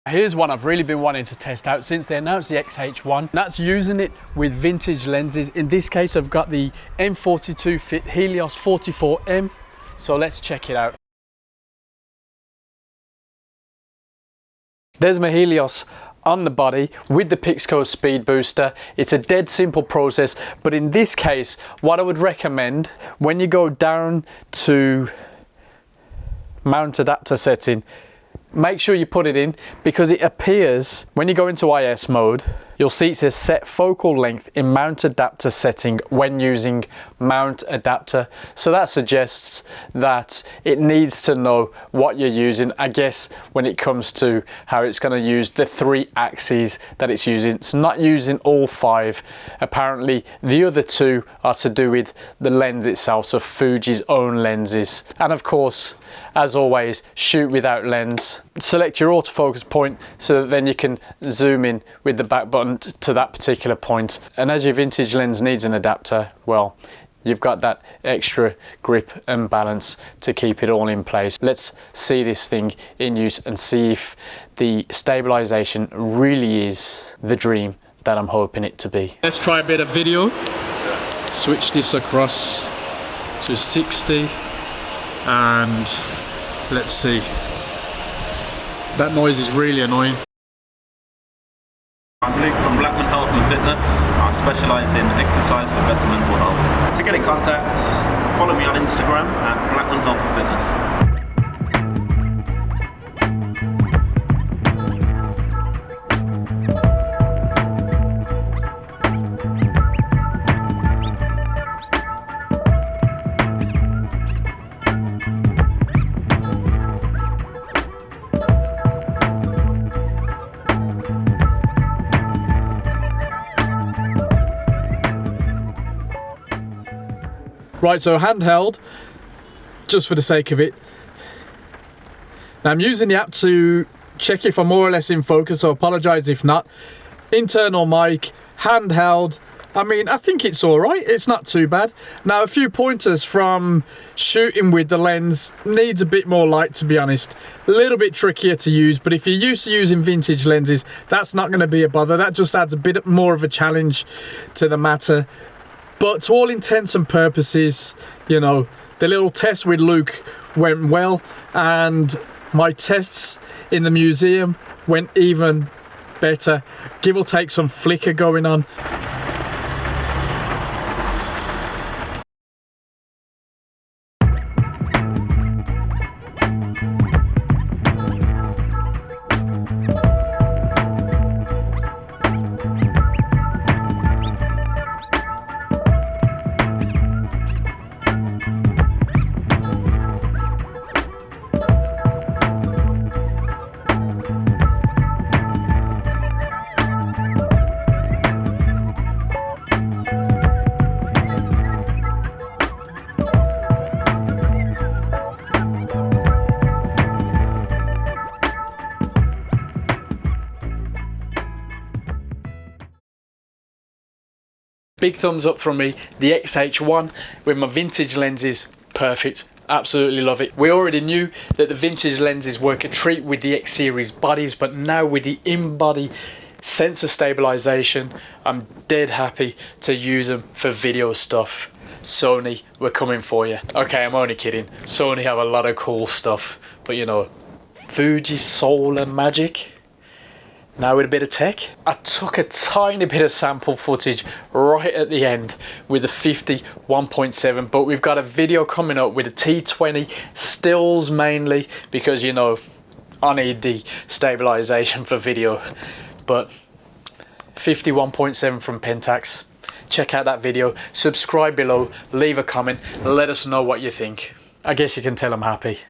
Here's one I've really been wanting to test out since they announced the X-H1. That's using it with vintage lenses. In this case, I've got the M42 Fit Helios 44M. So let's check it out. There's my Helios on the body with the Pixco speed booster. It's a dead simple process, but in this case, what I would recommend when you go down to mount adapter setting, make sure you put it in, because it appears when you go into IS mode, you'll see it says set focal length in mount adapter setting when using mount adapter. So that suggests that it needs to know what you're using, I guess, when it comes to how it's going to use the 3 axes that it's using. It's not using all 5. Apparently the other 2 are to do with the lens itself, so Fuji's own lenses. And of course, as always, shoot without lens. Select your autofocus point so that then you can zoom in with the back button to that particular point. And as your vintage lens needs an adapter, well, you've got that extra grip and balance to keep it all in place. Let's see this thing in use and see if the stabilization really is the dream that I'm hoping it to be. Let's try a bit of video. Switch this across to 60 and let's see. That noise is really annoying. I'm Luke from Blackman Health and Fitness. I specialise in exercise for better mental health. To get in contact, follow me on Instagram at Blackman Health and Fitness. Right, so handheld, just for the sake of it. Now I'm using the app to check if I'm more or less in focus, so apologise if not. Internal mic, handheld, I mean, I think it's alright, it's not too bad. Now a few pointers from shooting with the lens, needs a bit more light to be honest. A little bit trickier to use, but if you're used to using vintage lenses, that's not going to be a bother. That just adds a bit more of a challenge to the matter. But to all intents and purposes, you know, the little test with Luke went well, and my tests in the museum went even better. Give or take some flicker going on. Big thumbs up from me. The X-H1 with my vintage lenses, perfect. Absolutely love it. We already knew that the vintage lenses work a treat with the X series bodies, but now with the in-body sensor stabilization, I'm dead happy to use them for video stuff. Sony, we're coming for you. Okay, I'm only kidding. Sony have a lot of cool stuff, but you know, Fuji soul and magic. Now with a bit of tech, I took a tiny bit of sample footage right at the end with the 50 1.7, but we've got a video coming up with a T20 stills mainly because, you know, I need the stabilization for video. But 50 1.7 from Pentax. Check out that video, subscribe below, leave a comment, let us know what you think. I guess you can tell I'm happy.